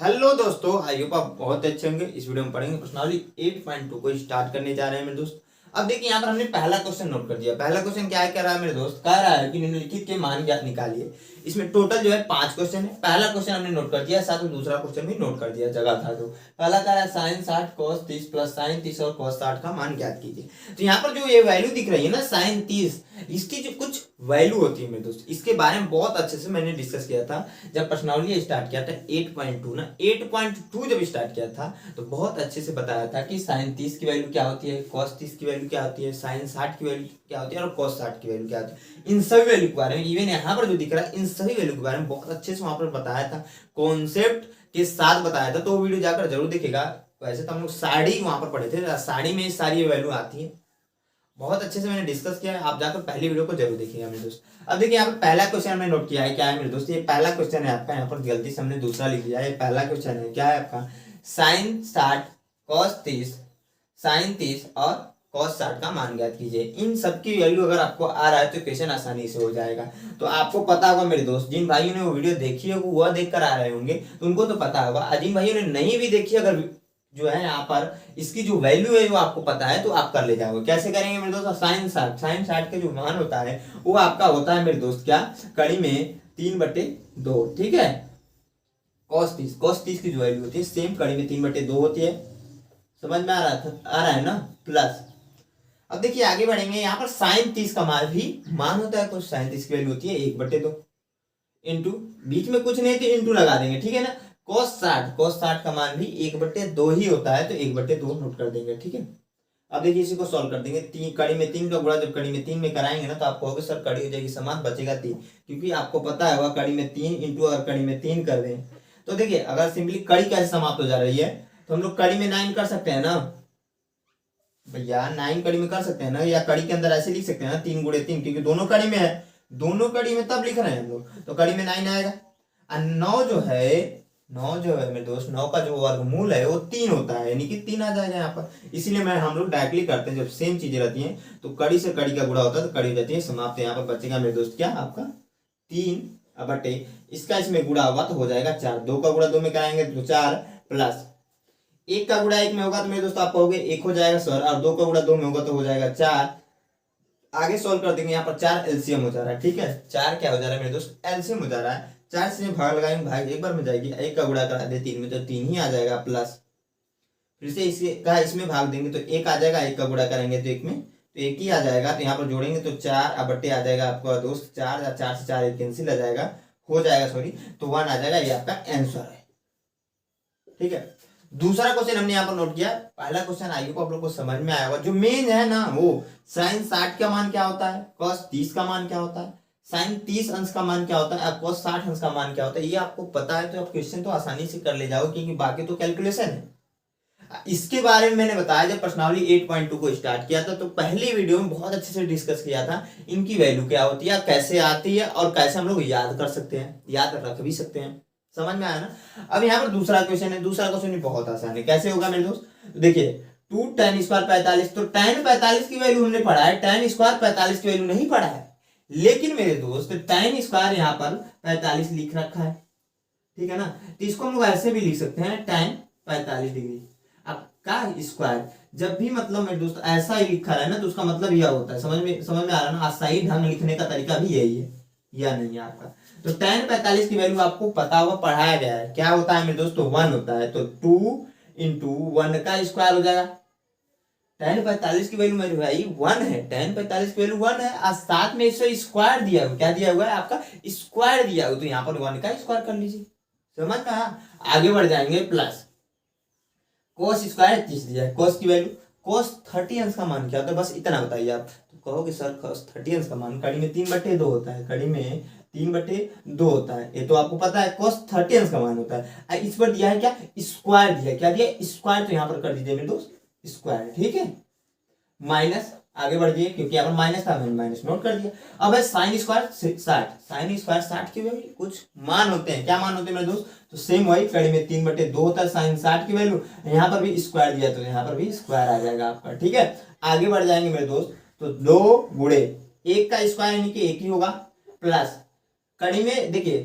Hello दोस्तों, I hope आप बहुत अच्छे होंगे। इस वीडियो में पढ़ेंगे प्रश्नावली 8.2 को स्टार्ट करने जा रहे हैं मेरे दोस्त। अब देखिए यहाँ पर हमने पहला क्वेश्चन नोट कर दिया। पहला क्वेश्चन क्या है, कह रहा है मेरे दोस्त, कह रहा है कि निम्नलिखित के मान ज्ञात निकालिए। इसमें टोटल जो है 5 क्वेश्चन है। पहला क्वेश्चन हमने नोट कर दिया, साथ में दूसरा क्वेश्चन भी नोट कर दिया, जगह था तो। पहला कह रहा है साइन 60 cos 30 प्लस साइन 30 और cos 60 का मान ज्ञात कीजिए। तो यहाँ पर जो ये वैल्यू दिख रही है ना साइन 30, इसकी जो कुछ वैल्यू होती है मेरे दोस्त, इसके बारे में बहुत अच्छे से मैंने डिस्कस किया था जब प्रश्नावली स्टार्ट किया था 8.2 ना। 8.2 जब स्टार्ट किया था तो बहुत अच्छे से बताया था कि साइन 30 की वैल्यू क्या होती है, cos 30 की वैल्यू क्या होती है, साइन 60 की वैल्यू क्या होती है और cos 60 की वैल्यू क्या होती है। इन सभी वैल्यू के बारे में, इवन यहाँ पर जो दिख रहा है इन सभी वैल्यू के बारे में बहुत अच्छे से वहां पर बताया था, कॉन्सेप्ट के साथ बताया था। तो वो वीडियो जाकर जरूर देखिएगा। वैसे तो हम लोग साड़ी वहां पर पढ़े थे, साड़ी में सारी वैल्यू आती है, बहुत अच्छे से मैंने डिस्कस किया है। आप जाकर पहली वीडियो को जरूर देखिएगा मेरे दोस्त। अब देखिए यहाँ पर पहला क्वेश्चन हमने नोट किया है, क्या है मेरे दोस्त, ये पहला क्वेश्चन है आपका। यहाँ पर गलती से हमने दूसरा लिख दिया है, ये पहला क्वेश्चन है। क्या है आपका, साइन 60 cos 30 साइन 30 और cos 60 का मान ज्ञात कीजिए। इन सब की वैल्यू अगर आपको आ रहा है तो क्वेश्चन आसानी से हो जाएगा। तो आपको पता होगा मेरे दोस्त, जिन भाइयों ने वो वीडियो देखी है वो देख कर आ रहे होंगे तो उनको तो पता होगा। जिन भाइयों ने नहीं भी देखी, अगर जो है यहाँ पर इसकी जो वैल्यू है वो आपको पता है तो आप कर ले जाओगे। कैसे करेंगे मेरे दोस्त, साइन 60 के जो मान होता है वो आपका होता है मेरे दोस्त क्या, कड़ी में 3/2, ठीक है। cos 30 की जो वैल्यू होती है सेम कड़ी में 3/2 होती है। समझ में आ रहा है ना, प्लस। अब देखिए आगे बढ़ेंगे, यहाँ पर साइन 30 का मान होता है, कुछ साइन 30 की वैल्यू होती है 1/2 इंटू, बीच में कुछ नहीं तो इंटू लगा देंगे, ठीक है ना। cos 60 का मान भी 1/2 ही होता है तो 1/2 नोट कर देंगे, ठीक है। अब देखिए इसी को सॉल्व कर देंगे। कड़ी में 3 का गुणा जब कड़ी में 3 में कराएंगे ना तो आप कहोगे सर कड़ी हो जाएगी समान, बचेगा 3, क्योंकि आपको पता होगा कड़ी में 3 इंटू अगर कड़ी में 3 कर दें तो देखिए अगर सिंपली कड़ी कैसे समाप्त हो जा रही है तो हम लोग कड़ी में 9 कर सकते हैं ना भैया, 9 कड़ी में कर सकते हैं ना, या कड़ी के अंदर ऐसे लिख सकते हैं ना 3 × 3, क्योंकि दोनों कड़ी में है, दोनों कड़ी में तब लिख रहे हैं हम लोग, तो कड़ी में 9 आएगा। और 9 जो है मेरे दोस्त, 9 का जो वर्गमूल है वो 3 होता है, यानी कि 3 आ जाएगा यहाँ पर। इसीलिए मैं हम लोग डायरेक्टली करते हैं, जब सेम चीजें रहती हैं तो कड़ी से कड़ी का गुणा होता है तो कड़ी हो जाती है समाप्त। यहाँ पर बचेगा मेरे दोस्त क्या आपका 3/, इसका इसमें गुणा होगा तो हो जाएगा 4, 2 का गुणा 2 में कराएंगे तो 4, प्लस 1 का गुणा 1 में होगा तो मेरे दोस्त आप कहोगे 1 हो जाएगा सर, और 2 का गुणा 2 में होगा तो हो जाएगा 4। आगे सॉल्व कर देंगे, यहाँ पर 4 एलसीएम हो जा रहा है, ठीक है। 4 क्या हो जा रहा है मेरे दोस्त, एलसीएम हो जा रहा है। 4 से भाग लगाएंगे, भाग एक बार में जाएगी, 1 का गुणा करा दे 3 में तो 3 ही आ जाएगा, प्लस फिर से इसे का इसमें भाग देंगे तो 1 आ जाएगा, 1 का गुणा करेंगे तो 1 में तो 1 ही आ जाएगा। तो यहाँ पर जोड़ेंगे तो 4/, आ जाएगा आपका दोस्त 4, या 4 से 4 कैंसिल आ जाएगा, हो जाएगा सॉरी, तो 1 आ जाएगा, ये आपका आंसर है, ठीक है। दूसरा क्वेश्चन हमने यहाँ पर नोट किया। पहला क्वेश्चन आई को आप लोग को समझ में आया होगा, जो मेन है ना वो साइन 60 का मान क्या होता है, cos 30 का मान क्या होता है, साइन 30 अंश का मान क्या होता है, cos 60 अंश का मान क्या होता है, ये आपको पता है तो आप क्वेश्चन तो आसानी से कर ले जाओ, क्योंकि बाकी तो कैलकुलेशन है। इसके बारे में मैंने बताया जब प्रश्नावली 8.2 को स्टार्ट किया था तो पहली वीडियो में बहुत अच्छे से डिस्कस किया था इनकी वैल्यू क्या होती है, कैसे आती है और कैसे हम लोग याद कर सकते हैं, याद रख भी सकते हैं। समझ में आया ना। अब यहाँ पर दूसरा क्वेश्चन है, दूसरा क्वेश्चन भी बहुत आसान है। कैसे होगा मेरे दोस्त, देखिए 2 tan² 45, तो tan 45 की वैल्यू हमने पढ़ा है, tan² 45 की वैल्यू नहीं पढ़ा है, लेकिन मेरे दोस्त tan² यहाँ पर 45 लिख रखा है, ठीक है ना। तो इसको हम लोग ऐसे भी लिख सकते हैं tan 45 डिग्री। अब का स्क्वायर जब भी मतलब मेरे दोस्त ऐसा ही लिखा है ना तो उसका मतलब यह होता है, समझ में आ रहा है ना। सही ढंग लिखने का तरीका भी यही है, या नहीं है आपका। तो tan 45 की वैल्यू आपको पता होगा, पढ़ाया गया है, क्या होता है मेरे दोस्तों 1 होता है, तो 2 × 1 का स्क्वायर हो जाएगा। tan 45 की वैल्यू मेरे भाई 1 है, tan 45 की वैल्यू 1 है, और साथ में इसे स्क्वायर दिया हुआ, क्या दिया हुआ है आपका स्क्वायर दिया हुआ, तो यहाँ पर 1 का स्क्वायर कर लीजिए। समझ में आया। आगे बढ़ जाएंगे, प्लस cos² 30 दिया है, cos की वैल्यू, cos 30 अंश का मान क्या होता है, बस इतना बताइए आप। तो कहोगे सर cos 30 अंश का मान कड़ी में 3/2 होता है, कड़ी में 3/2 होता है, ये तो आपको पता है। cos 30 अंश का मान होता है, इस पर दिया है क्या स्क्वायर दिया है, क्या दिया स्क्वायर, तो यहाँ पर कर दीजिए मेरे दोस्त स्क्वायर, ठीक है। माइनस, आगे बढ़ जाइए, क्योंकि यहाँ पर माइनस था मैंने माइनस नोट कर दिया। अब है sin² 60 की वैल्यू कुछ मान होते हैं, क्या मान होते हैं मेरे दोस्त, तो सेम वही कड़ी में 3/2 होता है sin 60 की वैल्यू, यहाँ पर भी स्क्वायर दिया तो यहाँ पर भी स्क्वायर आ जाएगा आपका, ठीक है। आगे बढ़ जाएंगे मेरे दोस्त, तो 2 × 1 का स्क्वायर यानी कि 1 ही होगा, प्लस कड़ी में देखिए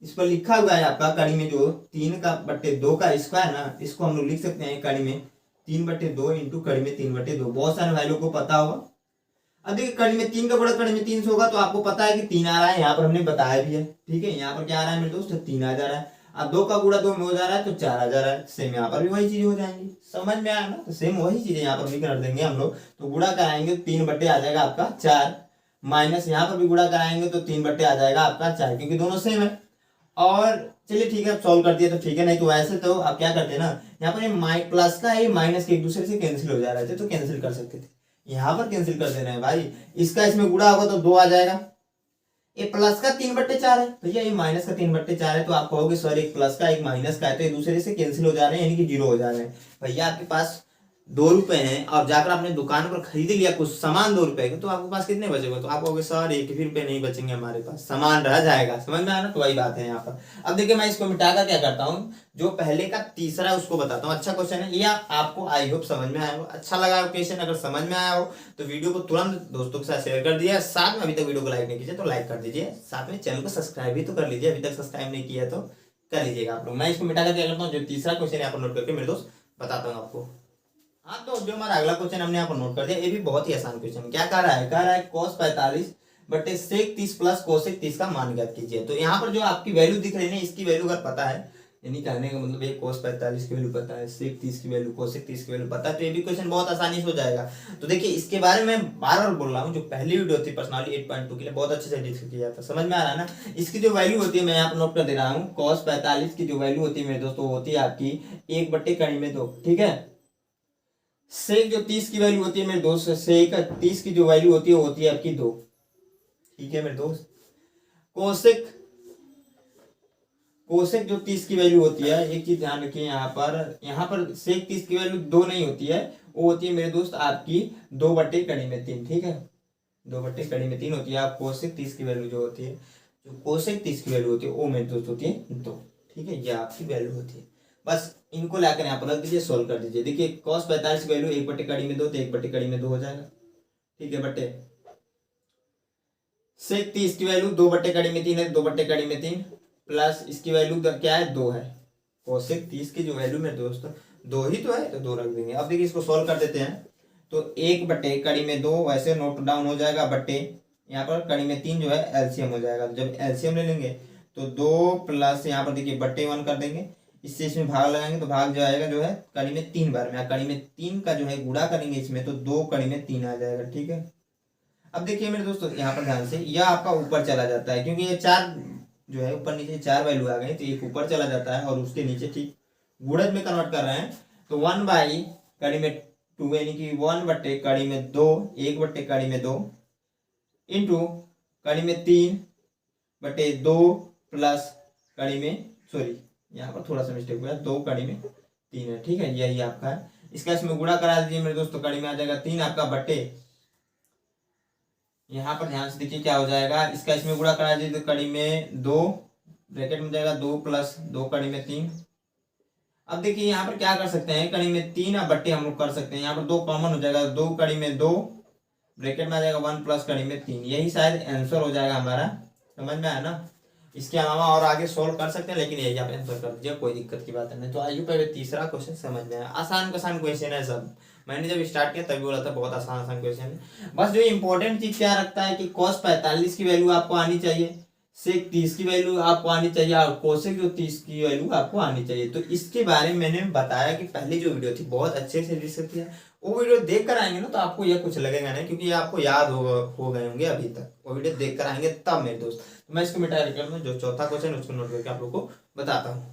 इस पर लिखा हुआ है आपका कड़ी में जो 3/2 का स्क्वायर ना, इसको हम लोग लिख सकते हैं कड़ी में 3/2 इंटू कड़ी में 3/2। बहुत सारे भाई लोग को पता होगा। अब देखिए कड़ी में 3 का गुणा कड़ी में 3 से होगा, तो आपको पता है कि 3 आ रहा है, यहाँ पर हमने बताया भी है। ठीक है, यहाँ पर क्या आ रहा है मेरे दोस्त, 3 आ जा रहा है। अब 2 का गुणा 2 में हो जा रहा है तो 4 आ जा रहा है। सेम यहाँ पर भी वही चीज हो जाएंगी। समझ में आया ना, तो सेम वही चीज यहाँ पर भी कर देंगे हम लोग। तो गुणा कराएंगे 3 आ जाएगा आपका 4, माइनस यहाँ पर भी गुणा कराएंगे तो 3 आ जाएगा आपका 4, क्योंकि दोनों सेम है। और चलिए ठीक है, सॉल्व कर दिया तो ठीक है, नहीं तो वैसे तो आप क्या करते हैं ना, यहाँ पर ये प्लस का ये माइनस के एक दूसरे से कैंसिल हो जा रहे थे, तो कैंसिल कर सकते थे। यहाँ पर कैंसिल कर देना है भाई, इसका इसमें गुणा होगा तो 2 आ जाएगा। ये प्लस का 3/4 है भैया, ये माइनस का 3/4 है, तो आप कहोगे सर एक प्लस का एक माइनस का है तो एक दूसरे से कैंसिल हो जा रहे हैं, यानी कि 0 हो जा रहे हैं। भैया आपके पास 2 रुपए हैं और जाकर आपने दुकान पर खरीद लिया कुछ सामान 2 रुपए के, तो आपके पास कितने बचेगा, तो आप कहोगे सर 1 भी रुपए नहीं बचेंगे, हमारे पास सामान रह जाएगा। समझ में आना, तो वही बात है यहाँ पर। अब देखिए मैं इसको मिटाकर क्या करता हूँ, जो पहले का तीसरा है उसको बताता हूँ। अच्छा क्वेश्चन है ये, आपको आई होप समझ में आया हो। अच्छा लगा क्वेश्चन, अगर समझ में आया हो तो वीडियो को तुरंत दोस्तों के साथ शेयर कर दिया। साथ में अभी तक वीडियो को लाइक नहीं कीजिए तो लाइक कर दीजिए, साथ में चैनल को सब्सक्राइब भी तो कर लीजिए, अभी तक सब्सक्राइब नहीं किया तो कर लीजिएगा आप लोग। मैं इसको मिटाकर क्या करता हूँ, जो तीसरा क्वेश्चन यहाँ पर नोट करके मेरे दोस्त बताता हूँ आपको। हाँ, तो जो हमारा अगला क्वेश्चन हमने यहाँ पर नोट कर दिया, ये भी बहुत ही आसान क्वेश्चन। क्या कह रहा है cos 45 बटे sec 30 प्लस cosec 30 का मान ज्ञात कीजिए। तो यहाँ पर जो आपकी वैल्यू दिख रही है, इसकी वैल्यू अगर पता है, यानी कहने का मतलब ये cos 45 की वैल्यू पता है, sec 30 की वैल्यू, cosec 30 की वैल्यू पता है, तो ये भी क्वेश्चन बहुत आसानी से हो जाएगा। तो देखिए इसके बारे में बार बार बोल रहा हूँ, जो पहली वीडियो थी पर्सनली 8.2 के लिए बहुत अच्छे से डिस्कस किया था। समझ में आ रहा है ना। इसकी जो वैल्यू होती है मैं यहाँ पर नोट कर दे रहा हूँ, cos 45 की जो वैल्यू होती है मेरे दोस्तों, वो होती है आपकी 1/2। ठीक है, सेक जो 30 की वैल्यू होती है मेरे दोस्त, सेक 30 की जो वैल्यू होती है वो होती है आपकी 2। ठीक है मेरे दोस्त, कोसेक कोसेक जो 30 की वैल्यू होती है, एक चीज ध्यान रखिए यहाँ पर सेक 30 की वैल्यू 2 नहीं होती है, वो होती है मेरे दोस्त आपकी 2/3। ठीक है, 2/3 होती है। आप कोसेक 30 की वैल्यू जो होती है, जो कोसेक 30 की वैल्यू होती है वो मेरे दोस्त होती है 2। ठीक है, ये आपकी वैल्यू होती है। बस इनको लाकर यहाँ पर रख दीजिए, सोल्व कर दीजिए। देखिए cos 45 की वैल्यू 1/2 तो 1/2 हो जाएगा। ठीक है, बटे sec 30 की वैल्यू 2/3 है, 2/3 प्लस इसकी वैल्यू क्या है, 2 है। cosec 30 की जो वैल्यू मेरे दोस्तों 2 ही तो है, तो 2 रख देंगे। अब देखिए इसको सोल्व कर देते हैं, तो 1/2 वैसे नोट डाउन हो जाएगा, बटे यहाँ पर 3 जो है एलसीएम हो जाएगा। तो जब एलसीएम ले लेंगे तो 2 प्लस यहाँ पर देखिए बटे 1 कर देंगे, इससे इसमें भाग लगाएंगे तो भाग जाएगा जो है 3 बार में, 3 का जो है गुणा करेंगे इसमें तो 2 आ जाएगा। ठीक है, अब देखिए मेरे दोस्तों यहाँ पर ध्यान से, यह आपका ऊपर चला जाता है, क्योंकि ये 4 जो है ऊपर नीचे 4 वैल्यू आ गई, तो एक ऊपर चला जाता है और उसके नीचे ठीक गुणज में कन्वर्ट कर रहे हैं, तो 1/2 यानी कि 1/2 1/2 इंटू 3/2 प्लस सॉरी यहाँ पर थोड़ा सा मिस्टेक हुआ, 2/3 है। ठीक है, यही आपका है। इसका इसमें गुणा करा दीजिए मेरे दोस्तों, कड़ी में आ जाएगा 3 आपका, बटे यहाँ पर ध्यान से देखिए क्या हो जाएगा, इसका इसमें गुणा करा दीजिए तो कड़ी में 2 ब्रैकेट में जाएगा 2 प्लस 2/3। अब देखिए यहाँ पर क्या कर सकते हैं, कड़ी में 3 और बट्टे हम लोग कर सकते हैं, यहाँ पर 2 कॉमन हो जाएगा, 2/2 ब्रैकेट में आ जाएगा 1 प्लस 3। यही शायद आंसर हो जाएगा हमारा। समझ में आया ना। इसके अलावा और आगे सोल्व कर सकते हैं, लेकिन यही आप आंसर कर दीजिए, कोई दिक्कत की बात नहीं। तो आइए पहले तीसरा क्वेश्चन समझ में आया, आसान क्वेश्चन है सब। मैंने जब स्टार्ट किया तभी बोला था बहुत आसान क्वेश्चन है। बस जो इंपॉर्टेंट चीज क्या रखता है कि cos 45 की वैल्यू आपको आनी चाहिए, sec 30 की वैल्यू आपको आनी चाहिए और कोसेक जो 30 की वैल्यू आपको आनी चाहिए। तो इसके बारे में मैंने बताया कि पहली जो वीडियो थी बहुत अच्छे से डिस्कस किया, वो वीडियो देख कर आएंगे ना तो आपको यह कुछ लगेगा नहीं, क्योंकि आपको याद हो गए होंगे अभी तक। वो वीडियो देख कर आएंगे तब मेरे दोस्त। तो मैं इसको मिटा कर जो चौथा क्वेश्चन उसको नोट करके आप लोग को बताता हूँ।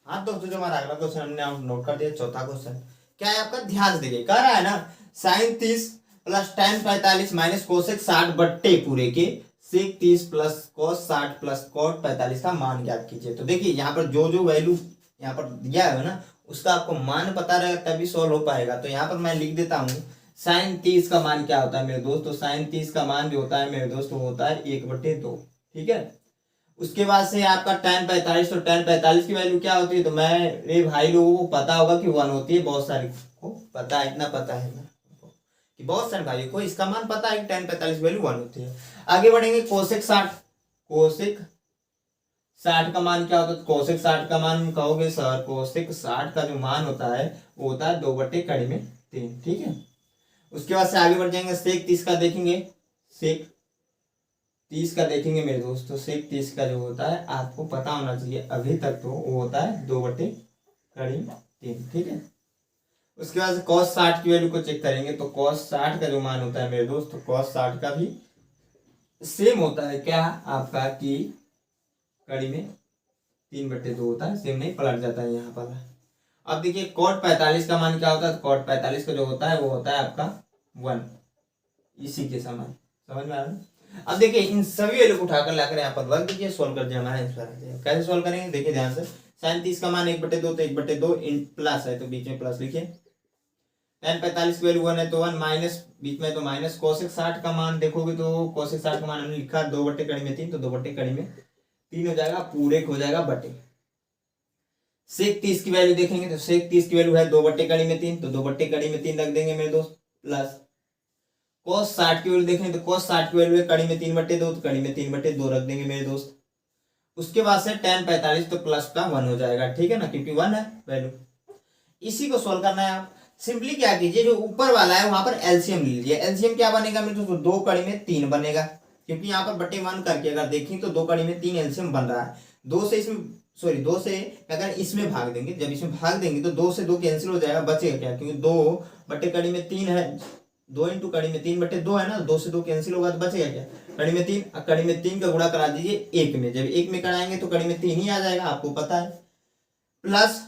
हाँ दोस्तों, जो हमारा अगला क्वेश्चन हमने नोट कर दिया, चौथा क्वेश्चन क्या है आपका, ध्यान से देखिए। कह रहा है ना sin 30 plus tan 45 minus cosec 60 बट्टे पूरे के sec 30 plus cos 60 plus cot 45 का मान ज्ञात कीजिए। तो देखिए यहाँ पर जो वैल्यू यहाँ पर दिया है ना, उसका आपको मान पता रहेगा तभी सॉल्व हो पाएगा। तो यहाँ पर मैं लिख देता हूँ sin 30 का मान क्या होता है मेरे दोस्त, तो sin 30 का मान जो होता है मेरे दोस्त वो होता है 1/2। ठीक है, उसके बाद से आपका tan 45, तो tan 45 की वैल्यू क्या होती है, तो मेरे भाई लोगों को पता होगा कि 1 होती है, बहुत सारे को पता है, इतना पता है कि बहुत सारे भाइयों को इसका मान पता है कि tan 45 वैल्यू 1 होती है। आगे बढ़ेंगे कोसेक 60 60 का मान क्या होता है, कोसेक 60 का मान कहोगे सर, कोसेक 60 का जो मान होता है वो होता है 2/3, ठीक है। उसके बाद से आगे बढ़ जाएंगे, सेक 30 का देखेंगे, सेक 30 का देखेंगे मेरे दोस्त। तो सेक 30 का जो होता है आपको पता होना चाहिए अभी तक, तो वो होता है 2/3, ठीक है। उसके बाद cos 60 की वैल्यू को चेक करेंगे, तो cos 60 का जो मान होता है मेरे दोस्त, तो cos 60 का भी सेम होता है क्या आपका कि कड़ी में 3/2 होता है, सेम नहीं पलट जाता है यहाँ पर। अब देखिए cot 45 का मान क्या होता है, cot 45 का जो होता है वो होता है आपका 1, इसी के समान, समझ में आ रहा है। अब देखिए इन सभी वैल्यू को उठाकर लाकर यहाँ पर वर्ग दीजिए, सोल्व कर दिया, हमारा आंसर आ जाएगा। कैसे सोल्व करेंगे देखिए ध्यान से, sin 30 का मान 1/2, तो 1/2 इन प्लस है तो बीच में प्लस लिखिए, tan 45 की वैल्यू 1 है तो 1, माइनस बीच में तो माइनस, कोसेक 60 का मान देखोगे तो कोसेक 60 का मान हमने लिखा 2/3, तो 2/3 हो जाएगा, पूरे हो जाएगा बटे। सेक 30 की वैल्यू देखेंगे तो सेक 30 की वैल्यू है 2/3, तो 2/3 रख देंगे मेरे दोस्त, प्लस cos 60 की वैल्यू देखेंगे तो cos 60 की वैल्यू है कड़ी में 3/2, तो कड़ी में 3/2 रख देंगे मेरे दोस्त। उसके बाद से tan 45 तो प्लस का 1 हो जाएगा, ठीक है ना, क्योंकि 1 है वैल्यू। इसी को सोल्व करना है आप, सिंपली क्या कीजिए, जो ऊपर वाला है वहां पर एलसीएम ले लीजिए। एलसीएम क्या बनेगा मेरे दोस्तों, 2 कड़ी में 3 बनेगा, क्योंकि यहाँ पर बटे 1 करके अगर देखें तो 2 कड़ी में 3 एलसीएम बन रहा है। 2 से इसमें सॉरी 2 से अगर इसमें भाग देंगे, जब इसमें भाग देंगे तो 2 से 2 कैंसिल हो जाएगा, बचेगा क्या, क्योंकि 2/3 है, 2 इंटू कड़ी में 3/2 है ना, 2 से 2 कैंसिल होगा तो बचेगा क्या, कड़ी में 3, कड़ी में 3 का गुणा करा दीजिए 1 में, जब 1 में कराएंगे तो कड़ी में 3 ही आ जाएगा, आपको पता है। प्लस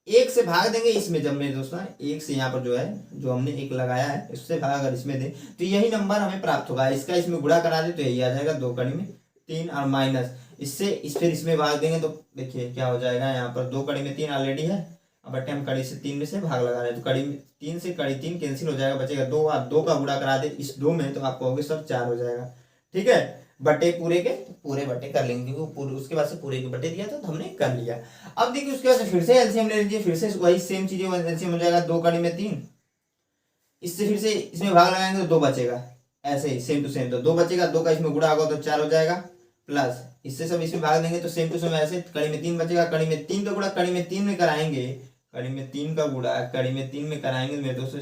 1 से भाग देंगे इसमें, जब मेरे दोस्तों 1 से यहाँ पर जो है जो हमने 1 लगाया है इससे भाग अगर इसमें दे तो यही नंबर हमें प्राप्त होगा, इसका इसमें गुणा करा दे तो यही आ जाएगा 2 कड़ी में 3, और माइनस इससे फिर इसमें भाग देंगे तो देखिए क्या हो जाएगा, यहाँ पर 2 कड़ी में 3 ऑलरेडी है, अब बटे हम कड़ी से 3 में से भाग लगा रहे हैं, तो कड़ी में 3 से कड़ी 3 कैंसिल हो जाएगा, बचेगा 2, आप 2 का गुणा करा दे इस 2 में तो आप कहोगे सब 4 हो जाएगा, ठीक है। बटे पूरे के पूरे बटे कर लेंगे, क्योंकि उसके बाद से पूरे के बटे दिया था तो हमने कर लिया। अब देखिए उसके बाद से फिर से एलसीएम ले लीजिए, फिर से वही सेम चीजें एलसीएम हो जाएगा 2 कड़ी में 3, इससे फिर से इसमें भाग लगाएंगे तो 2 बचेगा, ऐसे ही सेम टू सेम, तो 2 बचेगा, 2 का इसमें गुणा होगा तो 4 हो जाएगा, प्लस इससे सब इसमें भाग देंगे तो सेम टू सेम ऐसे कड़ी में 3 बचेगा, कड़ी में 3 का गुणा कड़ी में 3 में कराएंगे, कड़ी में 3 का गुणा कड़ी में 3 में कराएंगे मेरे दोस्तों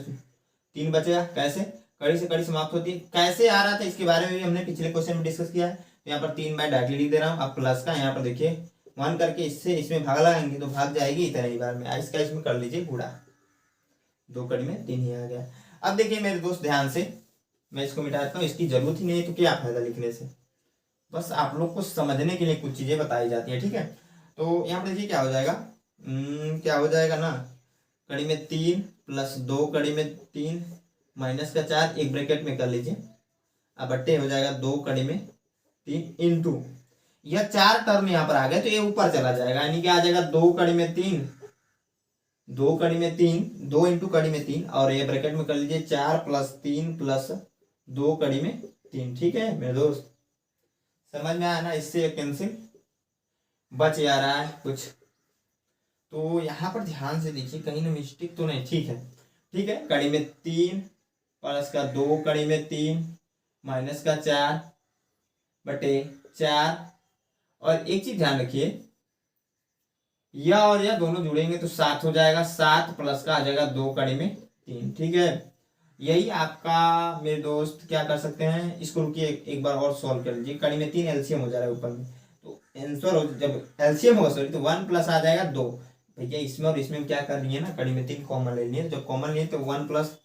3 बचेगा, कैसे, कड़ी से कड़ी समाप्त होती है, कैसे आ रहा था इसके बारे में भी हमने पिछले क्वेश्चन में डिस्कस किया है। यहाँ पर 3 मैं डायरेक्टली लिख दे रहा हूँ, अब प्लस का यहाँ पर देखिए 1 करके इससे इसमें भाग लगाएंगे तो भाग जाएगी इतना ही बार में, इसका इसमें कर लीजिए गुणा, 2 कड़ी में 3 ही आ गया। अब देखिए मेरे दोस्त ध्यान से, मैं इसको मिटाता हूँ, इसकी जरूरत ही नहीं है तो क्या फायदा लिखने से, बस आप लोग को समझने के लिए कुछ चीजें बताई जाती है, ठीक है। तो यहाँ पर देखिए क्या हो जाएगा, क्या हो जाएगा ना, कड़ी में 3 प्लस 2 कड़ी में 3 माइनस का 4, एक ब्रैकेट में कर लीजिए, अब बट्टे हो जाएगा 2 कड़ी में 3 इंटू, यह 4 टर्म यहाँ पर आ गया तो ये ऊपर चला जाएगा, यानी कि आ जाएगा 2 कड़ी में 3, 2 कड़ी में 3, 2 इंटू कड़ी में 3, और ये ब्रैकेट में कर लीजिए 4 प्लस 3 प्लस 2 कड़ी में 3, ठीक है मेरे दोस्त, समझ में आया ना, इससे कैंसिल बच जा रहा है कुछ, तो यहाँ पर ध्यान से देखिए कहीं ना मिस्टेक तो नहीं, ठीक है, ठीक है, कड़ी में 3 प्लस का 2 कड़ी में 3 माइनस का 4 बटे 4, और एक चीज ध्यान रखिए यह और यह दोनों जुड़ेंगे तो 7 हो जाएगा, 7 प्लस का आ जाएगा 2 कड़ी में 3, ठीक है। यही आपका मेरे दोस्त क्या कर सकते हैं, इसको रुकिए एक बार और सॉल्व कर लीजिए, कड़ी में 3 एलसीएम हो जा रहा है ऊपर में, तो आंसर हो जब एलसीएम होगा सॉरी तो 1 प्लस आ जाएगा 2, भैया इसमें और इसमें क्या कर रही है ना, कड़ी में 3 कॉमन ले लिए, जब कॉमन लिए तो 1 प्लस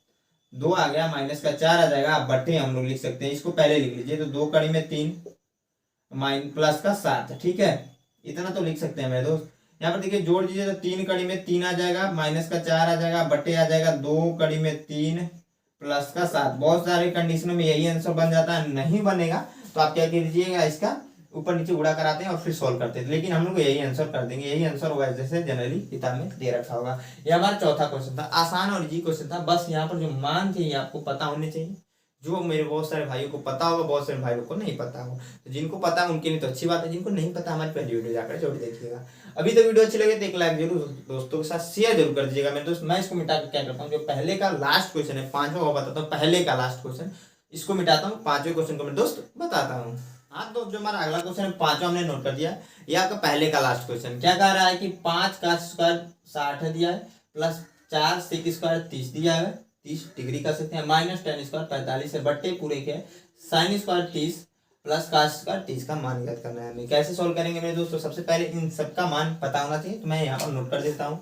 2 आ गया, माइनस का 4 आ जाएगा, आप बटे हम लोग लिख सकते हैं, इसको पहले लिख लीजिए, तो 2 कड़ी में 3 प्लस का 7, ठीक है, इतना तो लिख सकते हैं मेरे दोस्त। यहाँ पर देखिए जोड़ दीजिए तो 3 कड़ी में 3 आ जाएगा, माइनस का 4 आ जाएगा, बटे आ जाएगा 2 कड़ी में 3 प्लस का 7, बहुत सारे कंडीशनों में यही आंसर बन जाता है, नहीं बनेगा तो आप क्या कीजिएगा, इसका ऊपर नीचे गुणा कराते हैं और फिर सॉल्व करते हैं, लेकिन हम लोग यही आंसर कर देंगे, यही आंसर होगा जैसे जनरली किताब में दे रखा होगा। ये हमारा चौथा क्वेश्चन था, आसान और इजी क्वेश्चन था, बस यहाँ पर जो मान चाहिए आपको पता होने चाहिए, जो मेरे बहुत सारे भाइयों को पता होगा, बहुत सारे भाइयों को नहीं पता होगा, तो जिनको पता है उनके लिए तो अच्छी बात है, जिनको नहीं पता हमारी पहली वीडियो जाकर जरूर देखिएगा। अभी तो वीडियो अच्छी लगे तो एक लाइक जरूर दोस्तों के साथ शेयर जरूर कर दीजिएगा मेरे दोस्त। मैं इसको मिटा कर क्या करता हूँ, जो पहले का लास्ट क्वेश्चन है 5वां बताता हूँ, पहले का लास्ट क्वेश्चन इसको मिटाता हूँ, 5वें क्वेश्चन को मेरे दोस्त बताता हूँ। हाँ तो जो हमारा अगला क्वेश्चन है पांचवा हमने नोट कर दिया। ये आपका पहले का लास्ट क्वेश्चन क्या कह रहा है कि 5 का स्क्वायर 60 है दिया है, प्लस 4 सेक स्क्वायर 30 दिया है, 30 डिग्री कर सकते हैं, माइनस 10 स्क्वायर 45 है, बट्टे पूरे के sine square 30 plus cos square 30 का मान ज्ञात करना है हमें। कैसे सोल्व करेंगे मेरे दोस्तों? सबसे पहले इन सबका मान पता होना चाहिए, तो मैं यहाँ पर नोट कर देता हूँ।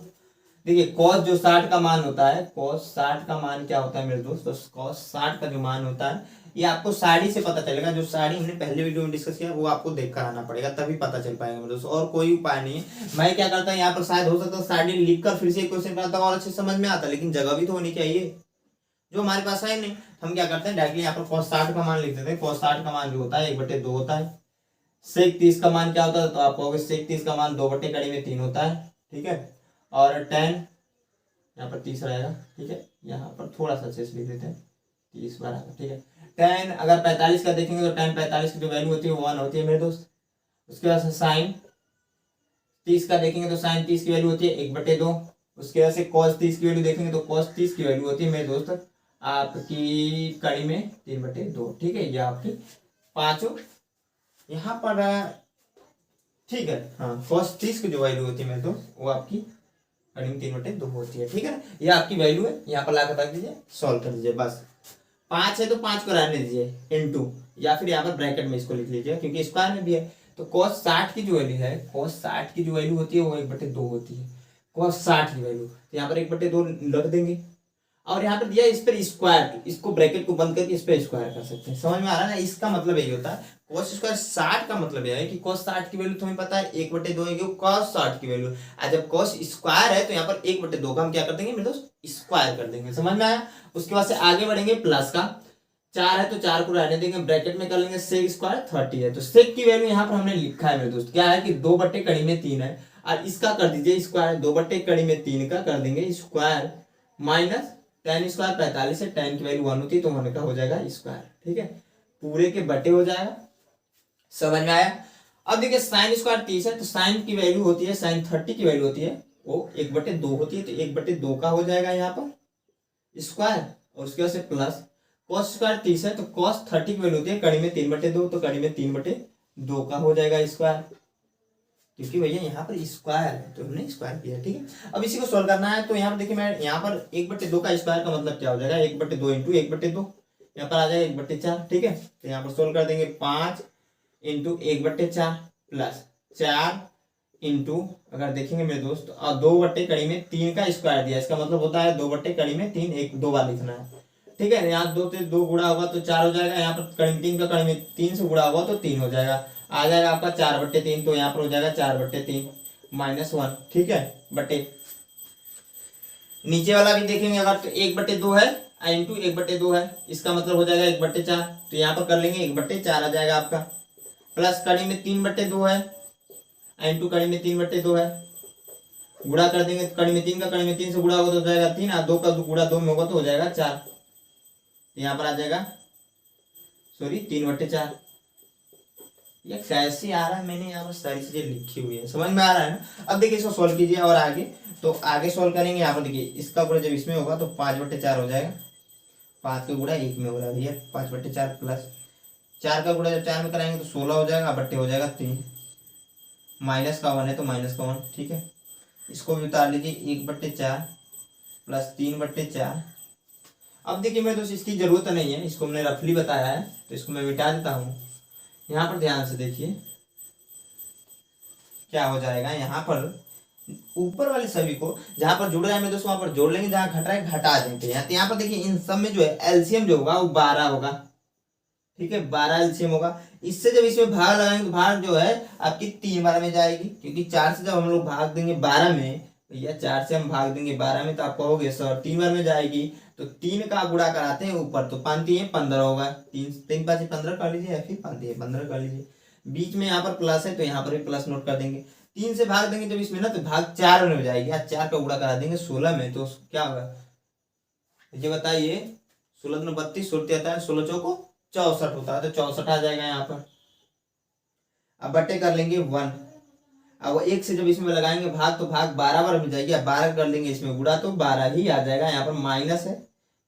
देखिए कॉस जो 60 का मान होता है, कॉस 60 का मान क्या होता है मेरे दोस्त? तो कॉस 60 का जो मान होता है ये आपको साड़ी से पता चलेगा। जो साड़ी हमने पहले वीडियो में डिस्कस किया वो आपको देख कर आना पड़ेगा, तभी पता चल पाएगा मेरे दोस्तों, और कोई उपाय नहीं है। मैं क्या करता हूँ यहाँ पर, शायद हो सकता है साड़ी लिख कर फिर से क्वेश्चन करता हूँ और अच्छे समझ में आता, लेकिन जगह भी तो होनी चाहिए जो हमारे पास है नहीं। हम क्या करते हैं डायरेक्टली यहाँ पर cos 60 का मान लिख देते हैं। cos 60 का मान जो होता है 1/2 होता है। sec 30 का मान क्या होता है? तो आप कहोगे sec 30 का मान 2/3 होता है, ठीक है। और tan यहाँ पर 30 रहेगा, ठीक है। यहाँ पर थोड़ा सा अच्छे से लिख देते हैं 30 बराबर, ठीक है। tan अगर 45 का देखेंगे तो tan 45 की जो वैल्यू होती है वो 1 होती है मेरे दोस्त। उसके बाद साइन 30 का देखेंगे तो साइन 30 की वैल्यू होती है 1/2। उसके बाद से cos 30 की वैल्यू देखेंगे तो cos 30 की वैल्यू होती है मेरे दोस्त आपकी कड़ी में 3/2, ठीक है। ये आपकी पांचों यहाँ पर ठीक है। हाँ cos 30 की जो वैल्यू होती है मेरे दोस्त वो आपकी कड़ी में 3/2 होती है, ठीक है ना। ये आपकी वैल्यू है, यहाँ पर लाकर रख दीजिए, सॉल्व कर दीजिए बस। 5 है तो 5 को रहने दीजिए इनटू, या फिर यहाँ पर ब्रैकेट में इसको लिख लीजिए क्योंकि स्क्वायर में भी है। तो cos 60 की जो वैल्यू है, cos 60 की जो वैल्यू होती है वो 1/2 होती है। cos 60 की वैल्यू तो यहाँ पर 1/2 रख देंगे, और यहाँ पर दिया इस पर स्क्वायर, इसको ब्रैकेट को बंद करके इस पर स्क्वायर कर सकते हैं। समझ में आ रहा है ना? इसका मतलब यही होता है cos स्क्वायर 60 का मतलब यह है कि cos 60 की वैल्यू तुम्हें पता है 1/2 है, cos 60 की वैल्यू। जब cos स्क्वायर है तो यहाँ पर 1/2 का हम क्या कर देंगे मेरे दोस्त? स्क्वायर कर देंगे। समझ में आया? उसके बाद से आगे बढ़ेंगे, प्लस का 4 है तो 4 को रहने देंगे, ब्रैकेट में कर लेंगे सेक स्क्वायर 30 है। तो सेक की वैल्यू यहाँ पर हमने लिखा है मेरे दोस्त, क्या है कि 2/3 है, और इसका कर दीजिए स्क्वायर, 2/3 का कर देंगे स्क्वायर, माइनस tan स्क्वायर 45 है, tan की वैल्यू 1 होती है तो 1 का हो जाएगा स्क्वायर, ठीक है। पूरे के बटे हो जाएगा। समझ में आया? अब देखिए साइन स्क्वायर 30 है तो साइन की वैल्यू होती है, साइन 30 की वैल्यू होती है वो 1/2 होती है, तो 1/2 का हो जाएगा यहाँ पर स्क्वायर, और उसके बाद से प्लस cos स्क्वायर 30 है तो cos 30 की वैल्यू होती है कड़ी में 3/2, तो कड़ी में 3/2 का हो जाएगा स्क्वायर, क्योंकि भैया यहाँ पर स्क्वायर है तो हमने स्क्वायर किया, ठीक है। अब इसी को सॉल्व करना है, तो यहाँ पर देखिए मैं यहाँ पर 1/2 का स्क्वायर का मतलब क्या हो जाएगा? 1/2 इंटू 1/2, यहाँ पर आ जाएगा 1/4, ठीक है। तो यहाँ पर सोल्व कर देंगे 5 इंटू 1/4 प्लस 4 इंटू, अगर देखेंगे मेरे दोस्त, और 2/3 का स्क्वायर दिया, इसका मतलब होता है 2/3, एक 2 बार लिखना है, ठीक है। यहाँ 2 से 2 गुणा होगा तो 4 हो जाएगा, यहाँ पर कड़ी में 3 का कड़ी में 3 से गुणा होगा तो 3 हो जाएगा, आ जाएगा आपका 4/3, तो यहाँ पर हो जाएगा 4/3 -1, ठीक है, बटे। नीचे वाला भी देखेंगे अगर तो 1/2 है इंटू 1/2 है, इसका मतलब हो जाएगा 1/4, तो यहाँ पर कर लेंगे 1/4 आ जाएगा आपका, प्लस कड़ी में 3/2 है इंटू कड़ी में 3/2 है, गुणा कर देंगे तो कड़ी में 3 का कड़ी में 3 से गुणा होगा तो हो जाएगा 3, और 2 का गुणा 2 में होगा तो हो जाएगा 4, यहाँ पर आ जाएगा सॉरी 3/4। ये कैसे आ रहा है? मैंने यहाँ पर सारी चीजें लिखी हुई है, समझ में आ रहा है ना? अब देखिए इसको सोल्व कीजिए और आगे, तो आगे सोल्व करेंगे। यहाँ पर देखिए इसका गुणा जब इसमें होगा तो 5/4 हो जाएगा, 5 का गुणा 1 में हो रहा है भैया, 5/4 प्लस 4 का गुणा जब 4 में कराएंगे तो 16 हो जाएगा, बट्टे हो जाएगा 3, माइनस का 1 है तो माइनस का 1, ठीक है। इसको भी उतार लीजिए, 1/4 प्लस 3/4। अब देखिए मेरे दोस्त इसकी जरूरत नहीं है, इसको हमने रफली बताया है तो इसको मैं मिटा देता हूँ। यहाँ पर ध्यान से देखिए क्या हो जाएगा, यहाँ पर ऊपर वाले सभी को जहां पर जुड़ रहा है मेरे दोस्त वहां पर जोड़ लेंगे, जहां घट रहा है घटा देंगे। यहाँ पर देखिए इन सब में जो है एलसीएम जो होगा वो 12 होगा, ठीक है, 12 एलसीएम होगा। इससे जब इसमें भाग लगाएंगे तो भाग जो है आपकी 3 बार में जाएगी, क्योंकि 4 से जब हम लोग भाग देंगे 12 में, भैया 4 से हम भाग देंगे 12 में तो आप कहोगे सर 3 बार में जाएगी, तो 3 का गुणा कराते हैं ऊपर तो 5 3 15 होगा, 3 5 15 कर लीजिए, या फिर 5 15 कर लीजिए। बीच में यहाँ पर प्लस है तो यहाँ पर भी प्लस नोट कर देंगे। 3 से भाग देंगे जब इसमें ना तो भाग 4 में हो जाएगी, 4 का गुणा करा देंगे 16 में, तो क्या होगा ये बताइए? 16 में 32 होते आता है, 16 चौको 64 होता है, तो 64 आ जाएगा यहाँ पर। अब बट्टे कर लेंगे 1, अब 1 से जब इसमें लगाएंगे भाग तो भाग 12 बार मिल जाएगी, अब 12 कर लेंगे इसमें गुणा तो 12 ही आ जाएगा। यहाँ पर माइनस है,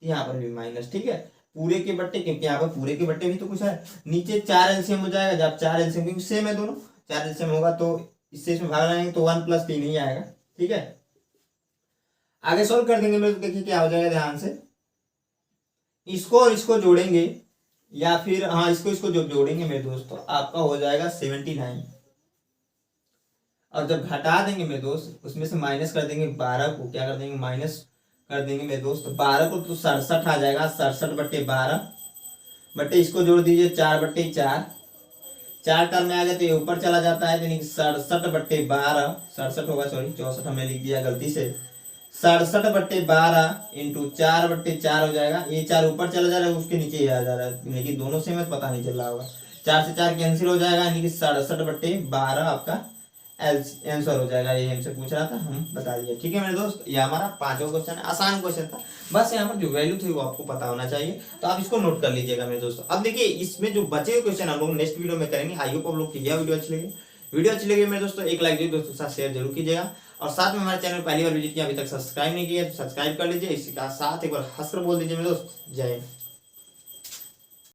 यहाँ पर भी माइनस, ठीक है। पूरे के बट्टे, क्योंकि यहाँ पर पूरे के बट्टे भी तो कुछ है, नीचे 4 एलसीएम हो जाएगा, जब 4 एलसीएम क्योंकि सेम है दोनों, 4 एलसीएम होगा तो इससे इसमें भाग लगाएंगे तो 1 + 3 ही आएगा। ठीक है, आगे सॉल्व कर देंगे मेरे, तो देखिए क्या हो जाएगा ध्यान से, इसको और इसको जोड़ेंगे या फिर हाँ इसको जो जोड़ेंगे मेरे दोस्त तो आपका हो जाएगा 79, और जब घटा देंगे मेरे दोस्त उसमें से माइनस कर देंगे 12 को, क्या कर देंगे माइनस कर देंगे मेरे दोस्त 12 को, तो 67 आ जाएगा, 67/12 बट्टे इसको जोड़ दीजिए 4/4, 4 टर्म में आ गया तो ये ऊपर चला जाता है, यानी 67/12, 67 होगा, सॉरी 64 हमने लिख दिया गलती से, 67/12 इंटू 4/4 हो जाएगा, ये 4 ऊपर चला जा रहा है उसके नीचे ये आ जा रहा है, लेकिन दोनों से में पता नहीं चल रहा होगा, 4 से 4 कैंसिल हो जाएगा, यानी कि 67/12 आपका आंसर हो जाएगा। ये हमसे पूछ रहा था, हम बता दिए। ठीक है मेरे दोस्त, ये हमारा 5वां क्वेश्चन है, आसान क्वेश्चन था, बस यहाँ पर जो वैल्यू थी वो आपको पता होना चाहिए, तो आप इसको नोट कर लीजिएगा मेरे दोस्तों। अब देखिए इसमें जो बचे हुए क्वेश्चन हम लोग नेक्स्ट वीडियो में करेंगे। आई होप आप लोग की यह वीडियो अच्छी लगी मेरे दोस्तों, एक लाइक दीजिए, दोस्तों के साथ शेयर जरूर कीजिएगा, और साथ में हमारे चैनल पहली बार विजिट किया अभी तक सब्सक्राइब नहीं किया तो सब्सक्राइब कर लीजिए। इसके साथ एक बार हंसकर बोल दीजिए मेरे दोस्त, जय हिंद।